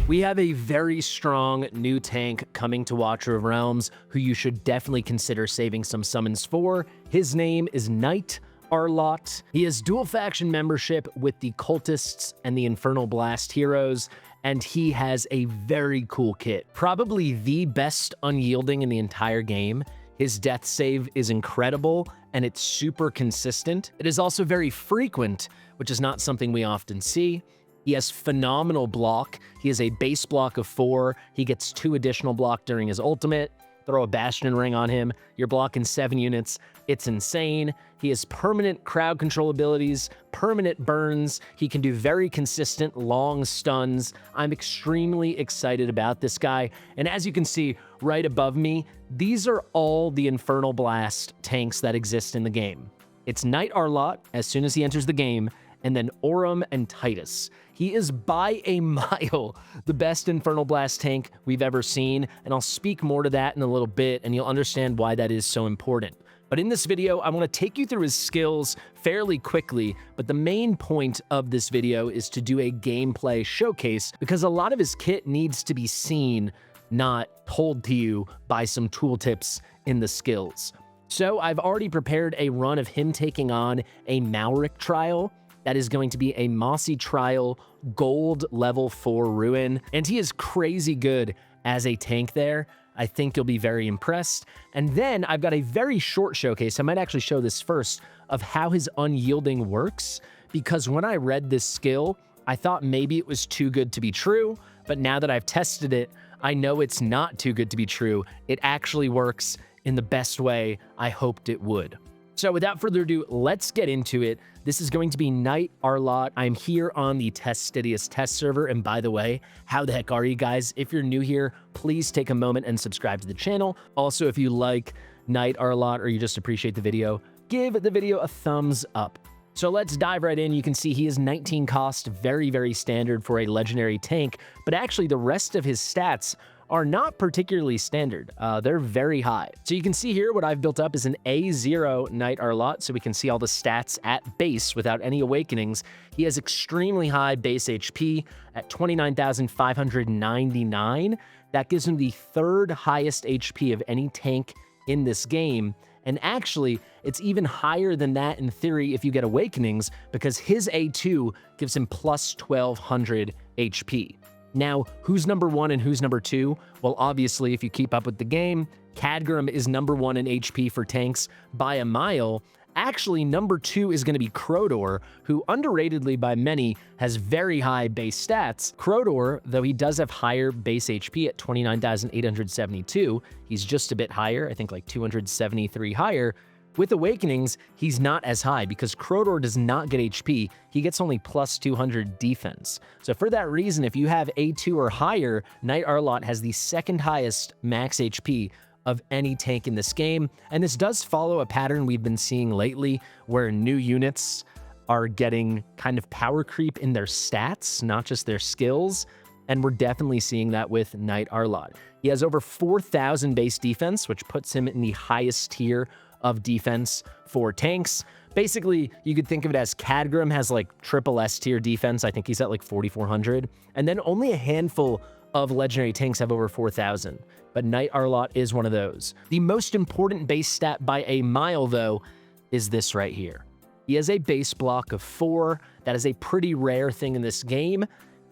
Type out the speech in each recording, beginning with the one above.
We have a very strong new tank coming to Watcher of Realms who you should definitely consider saving some summons for. His name is Knight Arlot. He has dual faction membership with the Cultists and the Infernal Blast heroes, and he has a very cool kit. Probably the best Unyielding in the entire game. His death save is incredible, and it's super consistent. It is also very frequent, which is not something we often see. He has phenomenal block. He has a base block of 4. He gets 2 additional block during his ultimate. Throw a Bastion Ring on him. You're blocking 7 units. It's insane. He has permanent crowd control abilities, permanent burns. He can do very consistent long stuns. I'm extremely excited about this guy. And as you can see right above me, these are all the Infernal Blast tanks that exist in the game. It's Knight Arlot as soon as he enters the game, and then Aurum and Titus. He is by a mile the best Infernal Blast tank we've ever seen, and I'll speak more to that in a little bit, and you'll understand why that is so important. But in this video, I want to take you through his skills fairly quickly, but the main point of this video is to do a gameplay showcase, because a lot of his kit needs to be seen, not told to you by some tooltips in the skills. So I've already prepared a run of him taking on a Malrik trial. That is going to be a Mossy Trial Gold level 4 Ruin, and he is crazy good as a tank there. I think you'll be very impressed. And then I've got a very short showcase, I might actually show this first, of how his Unyielding works, because when I read this skill, I thought maybe it was too good to be true, but now that I've tested it, I know it's not too good to be true. It actually works in the best way I hoped it would. So without further ado, let's get into it. This is going to be Knight Arlot. I'm here on the Fastidious test server, and by the way, how the heck are you guys? If you're new here, please take a moment and subscribe to the channel. Also, if you like Knight Arlot or you just appreciate the video, give the video a thumbs up. So let's dive right in. You can see he is 19 cost, very, very standard for a legendary tank, but actually the rest of his stats are not particularly standard. They're very high. So you can see here what I've built up is an A0 Knight Arlot, so we can see all the stats at base without any awakenings. He has extremely high base HP at 29,599. That gives him the 3rd highest HP of any tank in this game. And actually, it's even higher than that in theory if you get awakenings, because his A2 gives him plus 1,200 HP. Now, who's number 1 and who's number 2? Well, obviously, if you keep up with the game, Khadgrim is number 1 in HP for tanks by a mile. Actually, number 2 is going to be Crowdor, who underratedly by many has very high base stats. Crowdor, though he does have higher base HP at 29,872, he's just a bit higher, I think like 273 higher. With Awakenings, he's not as high because Crowdor does not get HP. He gets only plus 200 defense. So for that reason, if you have A2 or higher, Knight Arlot has the 2nd highest max HP of any tank in this game. And this does follow a pattern we've been seeing lately where new units are getting kind of power creep in their stats, not just their skills. And we're definitely seeing that with Knight Arlot. He has over 4,000 base defense, which puts him in the highest tier of defense for tanks. Basically, you could think of it as Khadgrim has like triple S tier defense. I think he's at like 4,400. And then only a handful of legendary tanks have over 4,000. But Knight Arlot is one of those. The most important base stat by a mile, though, is this right here. He has a base block of 4. That is a pretty rare thing in this game.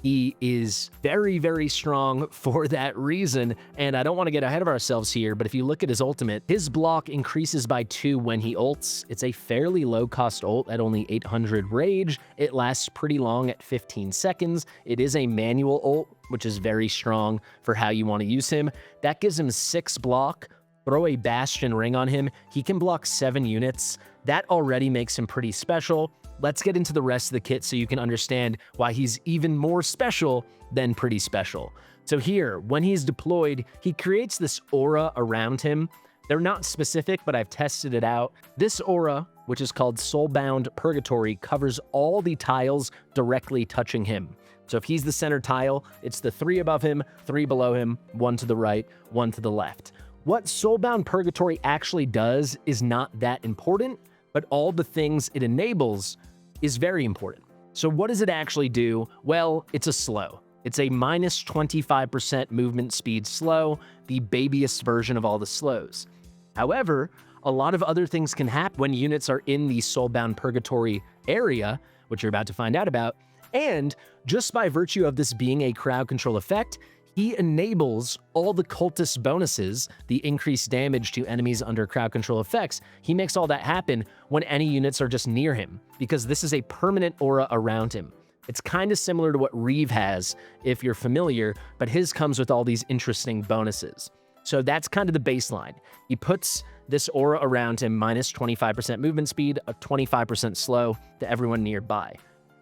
He is very, very strong for that reason, and I don't want to get ahead of ourselves here, but if you look at his ultimate, his block increases by 2 when he ults. It's a fairly low-cost ult at only 800 rage. It lasts pretty long at 15 seconds. It is a manual ult, which is very strong for how you want to use him. That gives him 6 block. Throw a Bastion Ring on him. He can block 7 units. That already makes him pretty special. Let's get into the rest of the kit so you can understand why he's even more special than pretty special. So here, when he's deployed, he creates this aura around him. They're not specific, but I've tested it out. This aura, which is called Soulbound Purgatory, covers all the tiles directly touching him. So if he's the center tile, it's the 3 above him, 3 below him, 1 to the right, 1 to the left. What Soulbound Purgatory actually does is not that important, but all the things it enables is very important. So what does it actually do? Well, it's a slow. It's a minus 25% movement speed slow, the babyest version of all the slows. However, a lot of other things can happen when units are in the Soulbound Purgatory area, which you're about to find out about, and just by virtue of this being a crowd control effect, he enables all the cultist bonuses, the increased damage to enemies under crowd control effects. He makes all that happen when any units are just near him, because this is a permanent aura around him. It's kind of similar to what Reeve has, if you're familiar, but his comes with all these interesting bonuses. So that's kind of the baseline. He puts this aura around him, minus 25% movement speed, a 25% slow to everyone nearby.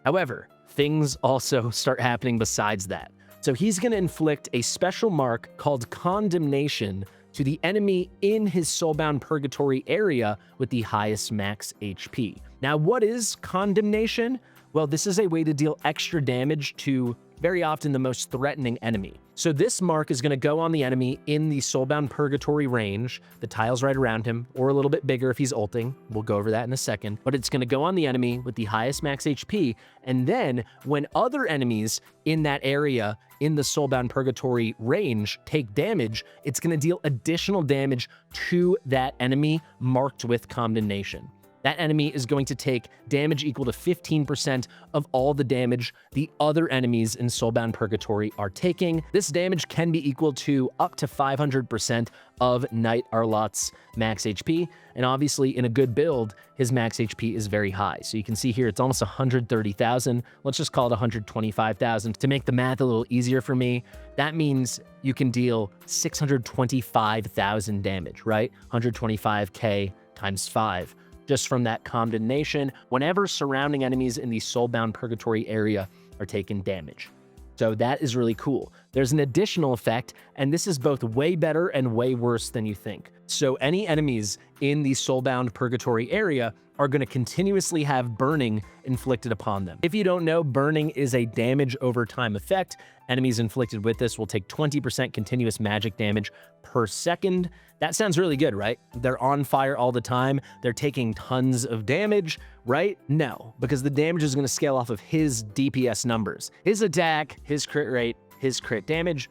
However, things also start happening besides that. So he's going to inflict a special mark called Condemnation to the enemy in his Soulbound Purgatory area with the highest max HP. Now, what is Condemnation? Well, this is a way to deal extra damage to very often the most threatening enemy. So this mark is going to go on the enemy in the Soulbound Purgatory range, the tiles right around him, or a little bit bigger if he's ulting. We'll go over that in a second. But it's going to go on the enemy with the highest max HP, and then when other enemies in that area in the Soulbound Purgatory range take damage, it's going to deal additional damage to that enemy marked with Condemnation. That enemy is going to take damage equal to 15% of all the damage the other enemies in Soulbound Purgatory are taking. This damage can be equal to up to 500% of Knight Arlot's max HP, and obviously in a good build, his max HP is very high. So you can see here, it's almost 130,000. Let's just call it 125,000 to make the math a little easier for me. That means you can deal 625,000 damage, right? 125k times 5. Just from that Condemnation, whenever surrounding enemies in the Soulbound Purgatory area are taking damage. So that is really cool. There's an additional effect, and this is both way better and way worse than you think. So any enemies in the Soulbound Purgatory area are going to continuously have burning inflicted upon them. If you don't know, burning is a damage over time effect. Enemies inflicted with this will take 20% continuous magic damage per second. That sounds really good, right? They're on fire all the time. They're taking tons of damage, right? No, because the damage is going to scale off of his DPS numbers. His attack, his crit rate, his crit damage.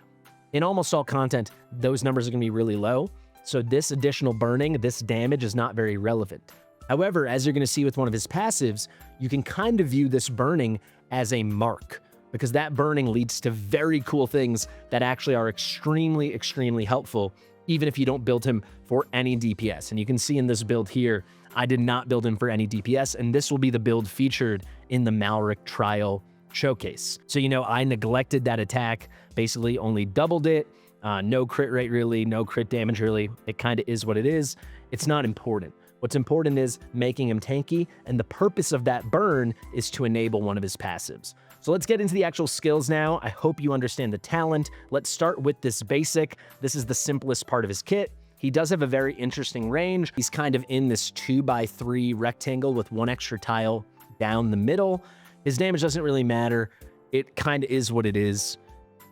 In almost all content, those numbers are going to be really low. So this additional burning, this damage is not very relevant. However, as you're going to see with one of his passives, you can kind of view this burning as a mark, because that burning leads to very cool things that actually are extremely, extremely helpful, even if you don't build him for any DPS. And you can see in this build here, I did not build him for any DPS, and this will be the build featured in the Malrik trial showcase. So, you know, I neglected that attack, basically only doubled it. No crit rate really, no crit damage really. It kind of is what it is. It's not important. What's important is making him tanky, and the purpose of that burn is to enable one of his passives. So let's get into the actual skills now. I hope you understand the talent. Let's start with this basic. This is the simplest part of his kit. He does have a very interesting range. He's kind of in this 2x3 rectangle with one extra tile down the middle. His damage doesn't really matter. It kind of is what it is.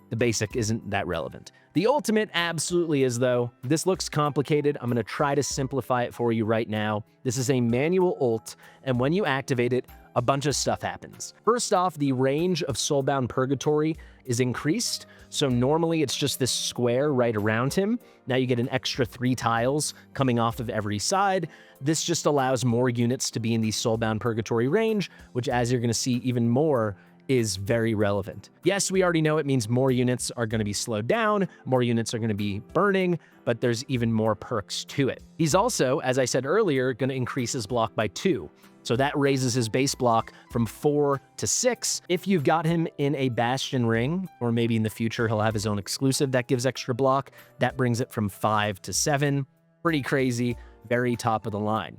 The basic isn't that relevant. The ultimate absolutely is, though. This looks complicated. I'm going to try to simplify it for you right now. This is a manual ult, and when you activate it, a bunch of stuff happens. First off, the range of Soulbound Purgatory is increased. So normally it's just this square right around him. Now you get an extra 3 tiles coming off of every side. This just allows more units to be in the Soulbound Purgatory range, which, as you're going to see even more, is very relevant. Yes, we already know it means more units are going to be slowed down, more units are going to be burning, but there's even more perks to it. He's also, as I said earlier, going to increase his block by 2. So that raises his base block from 4 to 6. If you've got him in a Bastion ring, or maybe in the future he'll have his own exclusive that gives extra block, that brings it from 5 to 7. Pretty crazy, very top of the line.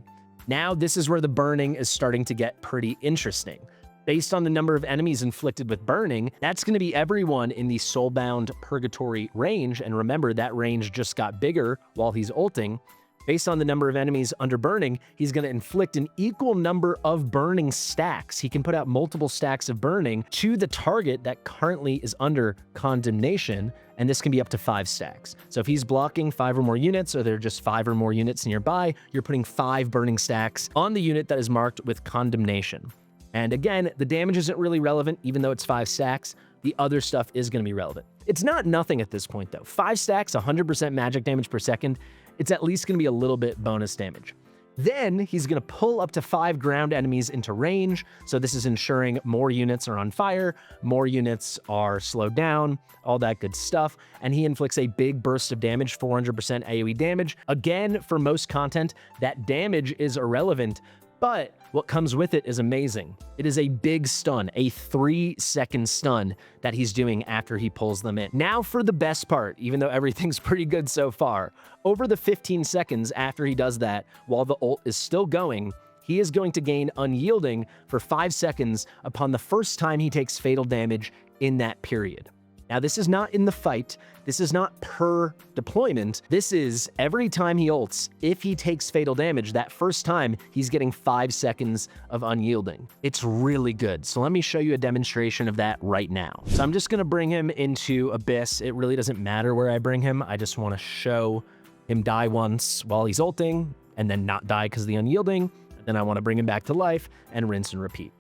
Now this is where the burning is starting to get pretty interesting. Based on the number of enemies inflicted with burning, that's going to be everyone in the Soulbound Purgatory range, and remember, that range just got bigger while he's ulting. Based on the number of enemies under burning, he's going to inflict an equal number of burning stacks. He can put out multiple stacks of burning to the target that currently is under Condemnation, and this can be up to 5 stacks. So if he's blocking 5 or more units, or there are just 5 or more units nearby, you're putting 5 burning stacks on the unit that is marked with Condemnation. And again, the damage isn't really relevant, even though it's 5 stacks. the other stuff is going to be relevant. It's not nothing at this point, though. 5 stacks, 100% magic damage per second. It's at least going to be a little bit bonus damage. Then he's going to pull up to 5 ground enemies into range. So this is ensuring more units are on fire, more units are slowed down, all that good stuff. And he inflicts a big burst of damage, 400% AoE damage. Again, for most content, that damage is irrelevant, but what comes with it is amazing. It is a big stun, a 3-second stun that he's doing after he pulls them in. Now for the best part, even though everything's pretty good so far. Over the 15 seconds after he does that, while the ult is still going, he is going to gain Unyielding for 5 seconds upon the first time he takes fatal damage in that period. Now, this is not in the fight. This is not per deployment. This is every time he ults, if he takes fatal damage, that first time, he's getting 5 seconds of Unyielding. It's really good. So let me show you a demonstration of that right now. So I'm just going to bring him into Abyss. It really doesn't matter where I bring him. I just want to show him die once while he's ulting and then not die because of the Unyielding. Then I want to bring him back to life and rinse and repeat.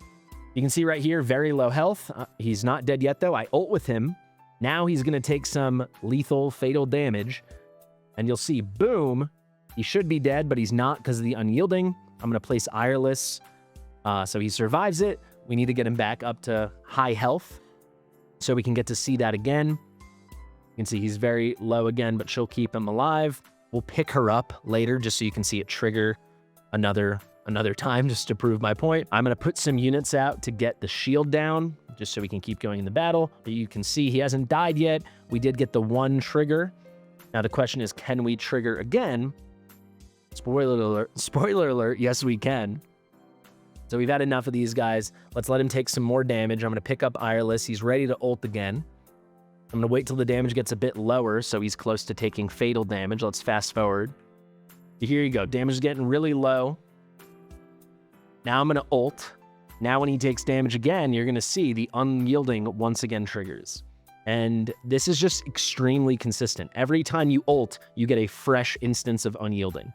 You can see right here, very low health. He's not dead yet, though. I ult with him. Now he's going to take some lethal, fatal damage, and you'll see, boom, he should be dead, but he's not because of the Unyielding. I'm going to place Ireless, so he survives it. We need to get him back up to high health so we can get to see that again. You can see he's very low again, but she'll keep him alive. We'll pick her up later just so you can see it trigger another time just to prove my point. I'm going to put some units out to get the shield down just so we can keep going in the battle. But you can see he hasn't died yet. We did get the 1 trigger. Now the question is, can we trigger again? Spoiler alert, yes we can. So we've had enough of these guys. Let's let him take some more damage. I'm going to pick up Ireless. He's ready to ult again. I'm going to wait till the damage gets a bit lower so he's close to taking fatal damage. Let's fast forward. Here you go. Damage is getting really low. Now I'm going to ult. Now when he takes damage again, you're going to see the Unyielding once again triggers. And this is just extremely consistent. Every time you ult, you get a fresh instance of Unyielding.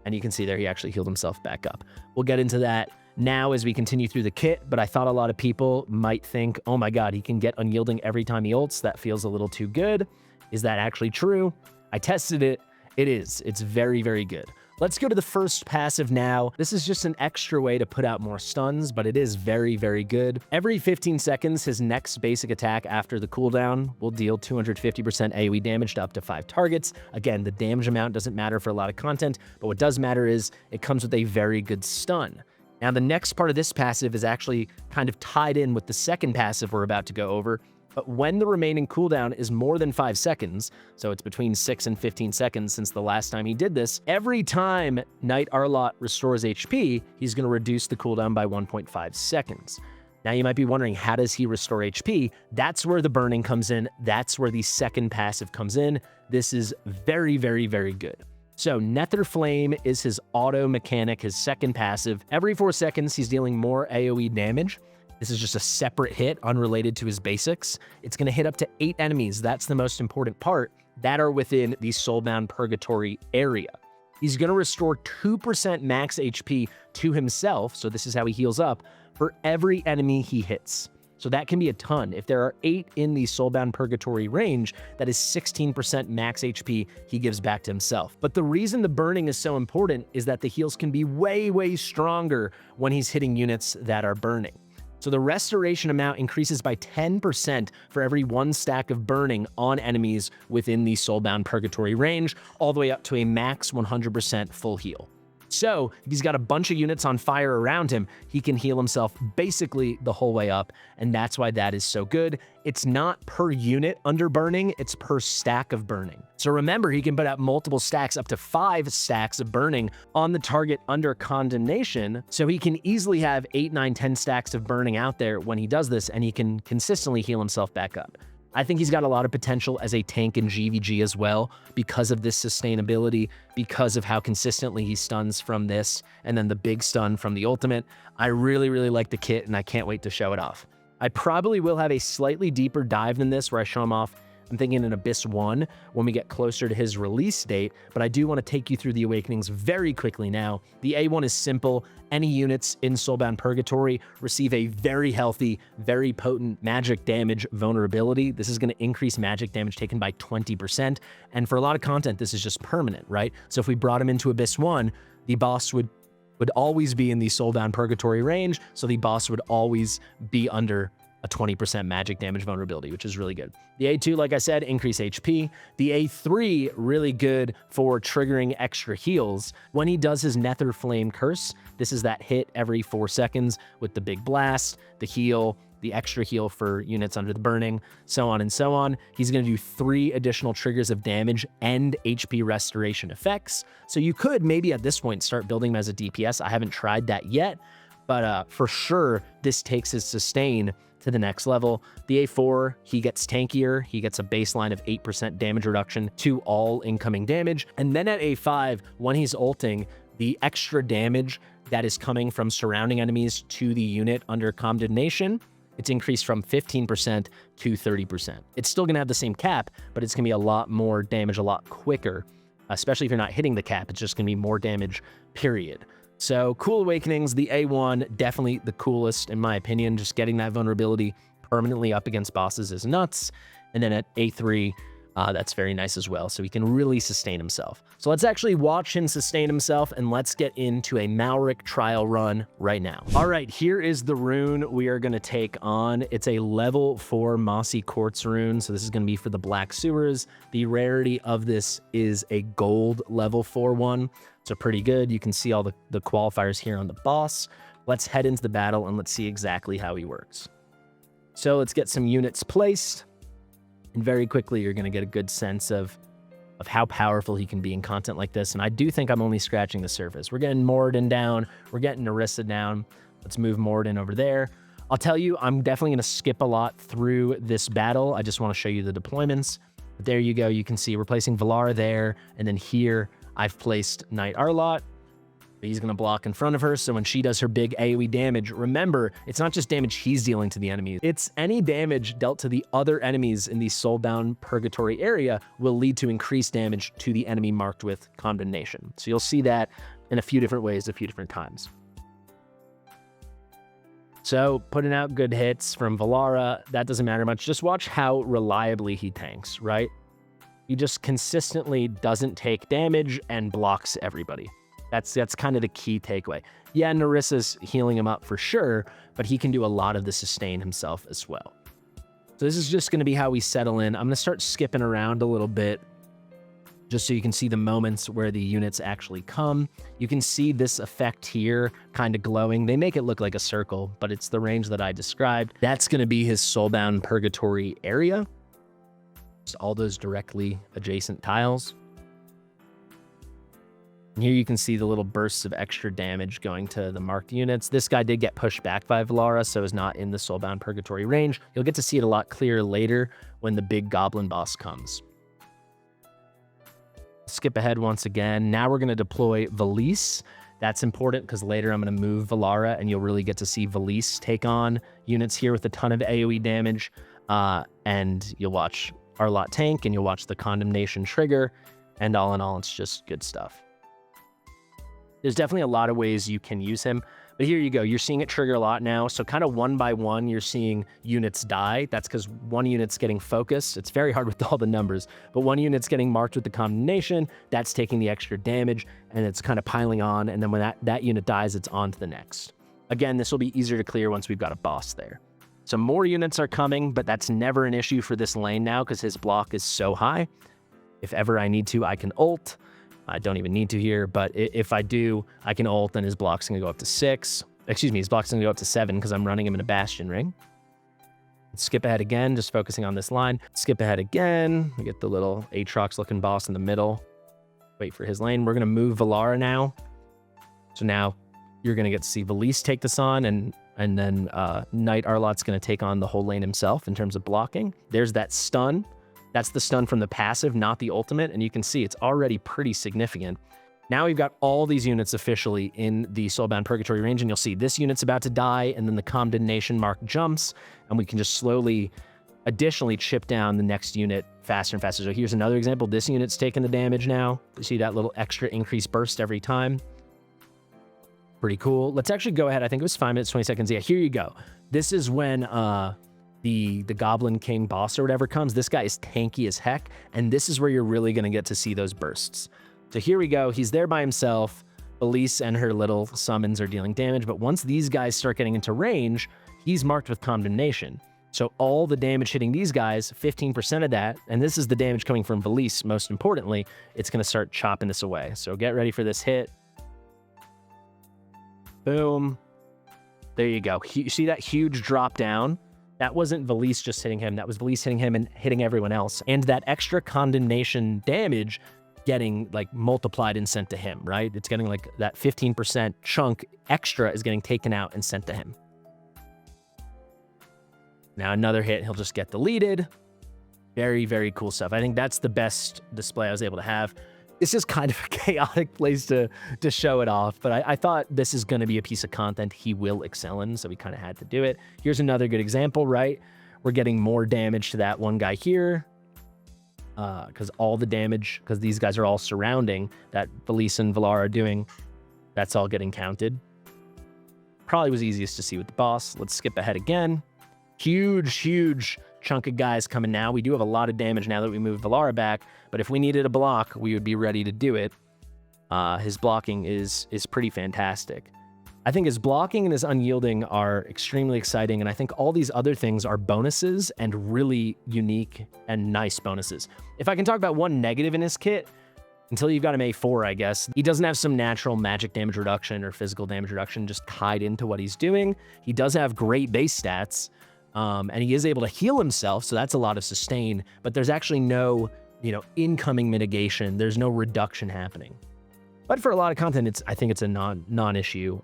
And you can see there he actually healed himself back up. We'll get into that now as we continue through the kit, but I thought a lot of people might think, oh my god, he can get Unyielding every time he ults. That feels a little too good. Is that actually true? I tested it. It is. It's very, very good. Let's go to the first passive now. This is just an extra way to put out more stuns, but it is very, very good. Every 15 seconds, his next basic attack after the cooldown will deal 250% AoE damage to up to 5 targets. Again, the damage amount doesn't matter for a lot of content, but what does matter is it comes with a very good stun. Now, the next part of this passive is actually kind of tied in with the second passive we're about to go over. But when the remaining cooldown is more than 5 seconds, so it's between 6 and 15 seconds since the last time he did this, every time Knight Arlot restores HP, he's going to reduce the cooldown by 1.5 seconds. Now you might be wondering, how does he restore HP? That's where the burning comes in. That's where the second passive comes in. This is very, very, very good. So Nether Flame is his auto mechanic, his second passive. Every 4 seconds, he's dealing more AoE damage. This is just a separate hit unrelated to his basics. It's going to hit up to 8 enemies. That's the most important part that are within the Soulbound Purgatory area. He's going to restore 2% max HP to himself, so this is how he heals up, for every enemy he hits. So that can be a ton. If there are 8 in the Soulbound Purgatory range, that is 16% max HP he gives back to himself. But the reason the burning is so important is that the heals can be way, way stronger when he's hitting units that are burning. So the restoration amount increases by 10% for every 1 stack of burning on enemies within the Soulbound Purgatory range, all the way up to a max 100% full heal. So if he's got a bunch of units on fire around him, he can heal himself basically the whole way up, and that's why that is so good. It's not per unit under burning, it's per stack of burning. So remember, he can put out multiple stacks, up to 5 stacks of burning on the target under condemnation, so he can easily have 8, 9, 10 stacks of burning out there when he does this, and he can consistently heal himself back up. I think he's got a lot of potential as a tank in GVG as well because of this sustainability, because of how consistently he stuns from this, and then the big stun from the ultimate. I really, really like the kit, and I can't wait to show it off. I probably will have a slightly deeper dive than this where I show him off I'm thinking in Abyss 1 when we get closer to his release date, but I do want to take you through the Awakenings very quickly now. The A1 is simple. Any units in Soulbound Purgatory receive a very healthy, very potent magic damage vulnerability. This is going to increase magic damage taken by 20, and for a lot of content, this is just permanent, right? So if we brought him into Abyss 1, the boss would always be in the Soulbound Purgatory range, so the boss would always be under a 20% magic damage vulnerability, which is really good. The A2, like I said, increase HP. The A3, really good for triggering extra heals. When he does his Nether Flame Curse, this is that hit every 4 seconds with the big blast, the heal, the extra heal for units under the burning, so on and so on. He's going to do 3 additional triggers of damage and HP restoration effects. So you could maybe at this point start building him as a DPS. I haven't tried that yet, but for sure, this takes his sustain to the next level. The A4, he gets tankier. He gets a baseline of 8% damage reduction to all incoming damage. And then at A5, when he's ulting, the extra damage that is coming from surrounding enemies to the unit under condemnation, it's increased from 15% to 30%. It's still gonna have the same cap, but it's gonna be a lot more damage a lot quicker, especially if you're not hitting the cap. It's just gonna be more damage, period. So cool Awakenings, the A1, definitely the coolest in my opinion. Just getting that vulnerability permanently up against bosses is nuts. And then at A3, that's very nice as well. So he can really sustain himself. So let's actually watch him sustain himself and let's get into a Malrik trial run right now. All right, here is the rune we are gonna take on. It's a level 4 Mossy Quartz rune. So this is gonna be for the Black Sewers. The rarity of this is a gold level 4 one. So pretty good. You can see all the qualifiers here on the boss. Let's head into the battle and let's see exactly how he works. So let's get some units placed. And very quickly, you're going to get a good sense of how powerful he can be in content like this. And I do think I'm only scratching the surface. We're getting Moradin down. We're getting Narissa down. Let's move Moradin over there. I'll tell you, I'm definitely going to skip a lot through this battle. I just want to show you the deployments. But there you go. You can see we're placing Valara there. And then here, I've placed Knight Arlot. He's going to block in front of her, so when she does her big AoE damage, remember, it's not just damage he's dealing to the enemy. It's any damage dealt to the other enemies in the Soulbound Purgatory area will lead to increased damage to the enemy marked with condemnation. So you'll see that in a few different ways, a few different times. So putting out good hits from Valara, that doesn't matter much. Just watch how reliably he tanks, right? He just consistently doesn't take damage and blocks everybody. That's kind of the key takeaway. Yeah, Narissa's healing him up for sure, but he can do a lot of the sustain himself as well. So this is just going to be how we settle in. I'm going to start skipping around a little bit just so you can see the moments where the units actually come. You can see this effect here kind of glowing. They make it look like a circle, but it's the range that I described. That's going to be his Soulbound Purgatory area. Just all those directly adjacent tiles. And here you can see the little bursts of extra damage going to the marked units. This guy did get pushed back by Valara, so is not in the Soulbound Purgatory range. You'll get to see it a lot clearer later when the big goblin boss comes. Skip ahead once again. Now we're going to deploy Valise. That's important because later I'm going to move Valara and you'll really get to see Valise take on units here with a ton of AoE damage. And you'll watch Arlot tank and you'll watch the condemnation trigger. And all in all, it's just good stuff. There's definitely a lot of ways you can use him, but here you go. You're seeing it trigger a lot now. So kind of one by one, you're seeing units die. That's because one unit's getting focused. It's very hard with all the numbers, but one unit's getting marked with the condemnation. That's taking the extra damage and it's kind of piling on. And then when that unit dies, it's on to the next. Again, this will be easier to clear once we've got a boss there. So more units are coming, but that's never an issue for this lane now because his block is so high. If ever I need to, I can ult. I don't even need to here, but if I do, I can ult and his block's gonna go up to 6. Excuse me, his block's gonna go up to 7 because I'm running him in a Bastion ring. Skip ahead again, just focusing on this line. Skip ahead again. We get the little Aatrox looking boss in the middle. Wait for his lane. We're gonna move Valara now. So now you're gonna get to see Valise take this on and then Knight Arlot's gonna take on the whole lane himself in terms of blocking. There's that stun. That's the stun from the passive, not the ultimate, and you can see it's already pretty significant. Now we've got all these units officially in the Soulbound Purgatory range, and you'll see this unit's about to die, and then the condemnation mark jumps, and we can just slowly additionally chip down the next unit faster and faster. So here's another example. This unit's taking the damage now. You see that little extra increased burst every time. Pretty cool. Let's actually go ahead. I think it was 5 minutes, 20 seconds. Yeah, here you go. This is when the Goblin King boss or whatever comes. This guy is tanky as heck, and this is where you're really going to get to see those bursts. So here we go. He's there by himself. Elise and her little summons are dealing damage, but once these guys start getting into range, he's marked with condemnation. So all the damage hitting these guys, 15% of that, and this is the damage coming from Valise, most importantly, it's going to start chopping this away. So get ready for this hit. Boom. There you go. You see that huge drop down? That wasn't Valise just hitting him. That was Valise hitting him and hitting everyone else. And that extra condemnation damage getting like multiplied and sent to him, right? It's getting like that 15% chunk extra is getting taken out and sent to him. Now another hit, he'll just get deleted. Very, very cool stuff. I think that's the best display I was able to have. It's just kind of a chaotic place to show it off, but I thought this is going to be a piece of content he will excel in, so we kind of had to do it. Here's another good example, right? We're getting more damage to that one guy here, because all the damage, because these guys are all surrounding that Valise and Valar are doing, that's all getting counted. Probably was easiest to see with the boss. Let's skip ahead again. Huge chunk of guys coming now. We do have a lot of damage now that we moved Valara back, but if we needed a block, we would be ready to do it. His blocking is pretty fantastic. I think his blocking and his unyielding are extremely exciting, and I think all these other things are bonuses and really unique and nice bonuses. If I can talk about one negative in his kit, until you've got him A4, I guess, he doesn't have some natural magic damage reduction or physical damage reduction just tied into what he's doing. He does have great base stats, and he is able to heal himself, so that's a lot of sustain, but there's actually no, incoming mitigation. There's no reduction happening. But for a lot of content, I think it's a non-issue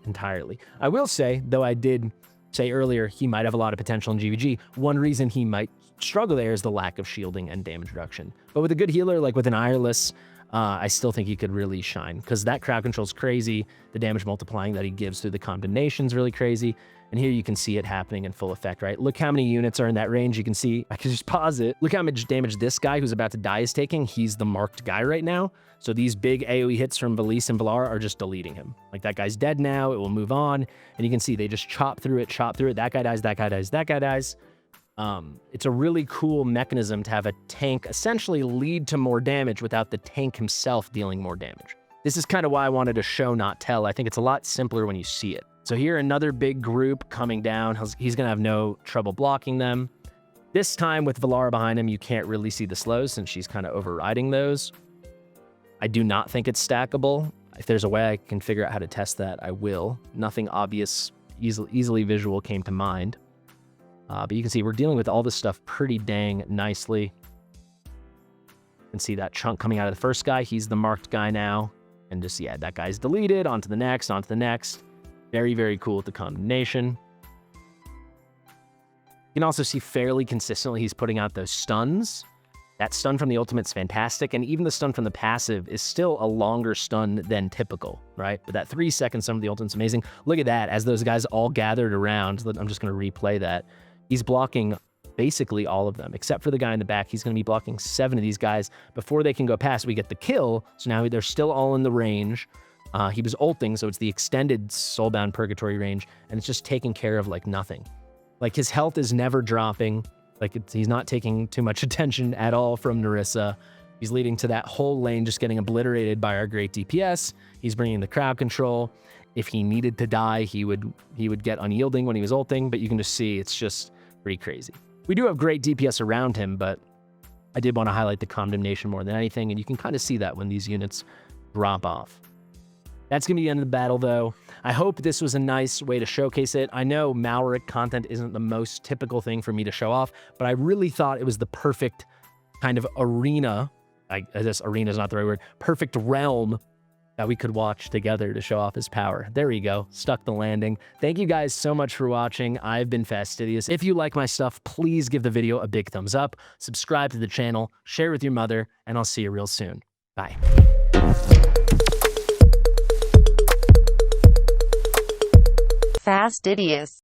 entirely. I will say, though I did say earlier he might have a lot of potential in GVG, one reason he might struggle there is the lack of shielding and damage reduction. But with a good healer, like with an Ireless, I still think he could really shine, because that crowd control is crazy. The damage multiplying that he gives through the condemnation is really crazy. And here you can see it happening in full effect, right? Look how many units are in that range. You can see, I can just pause it. Look how much damage this guy who's about to die is taking. He's the marked guy right now. So these big AoE hits from Valise and Valar are just deleting him. Like, that guy's dead now. It will move on. And you can see they just chop through it. That guy dies, that guy dies, that guy dies. It's a really cool mechanism to have a tank essentially lead to more damage without the tank himself dealing more damage. This is kind of why I wanted to show, not tell. I think it's a lot simpler when you see it. So here, another big group coming down. He's going to have no trouble blocking them. This time with Valara behind him, you can't really see the slows since she's kind of overriding those. I do not think it's stackable. If there's a way I can figure out how to test that, I will. Nothing obvious, easily visual came to mind. But you can see we're dealing with all this stuff pretty dang nicely. You can see that chunk coming out of the first guy. He's the marked guy now. And just, yeah, that guy's deleted. On to the next, on to the next. Very, very cool with the condemnation. You can also see fairly consistently he's putting out those stuns. That stun from the ultimate's fantastic, and even the stun from the passive is still a longer stun than typical, right? But that 3-second stun from the ultimate's amazing. Look at that, as those guys all gathered around. I'm just going to replay that. He's blocking basically all of them, except for the guy in the back. He's going to be blocking 7 of these guys before they can go past. We get the kill, so now they're still all in the range. He was ulting, so it's the extended Soulbound Purgatory range, and it's just taking care of like nothing. Like, his health is never dropping. Like, he's not taking too much attention at all from Narissa. He's leading to that whole lane just getting obliterated by our great DPS. He's bringing the crowd control. If he needed to die, he would get Unyielding when he was ulting, but you can just see it's just pretty crazy. We do have great DPS around him, but I did want to highlight the condemnation more than anything, and you can kind of see that when these units drop off. That's going to be the end of the battle, though. I hope this was a nice way to showcase it. I know Malrik content isn't the most typical thing for me to show off, but I really thought it was the perfect kind of arena. I guess arena is not the right word. Perfect realm that we could watch together to show off his power. There we go. Stuck the landing. Thank you guys so much for watching. I've been Fastidious. If you like my stuff, please give the video a big thumbs up, subscribe to the channel, share with your mother, and I'll see you real soon. Bye. Fastidious.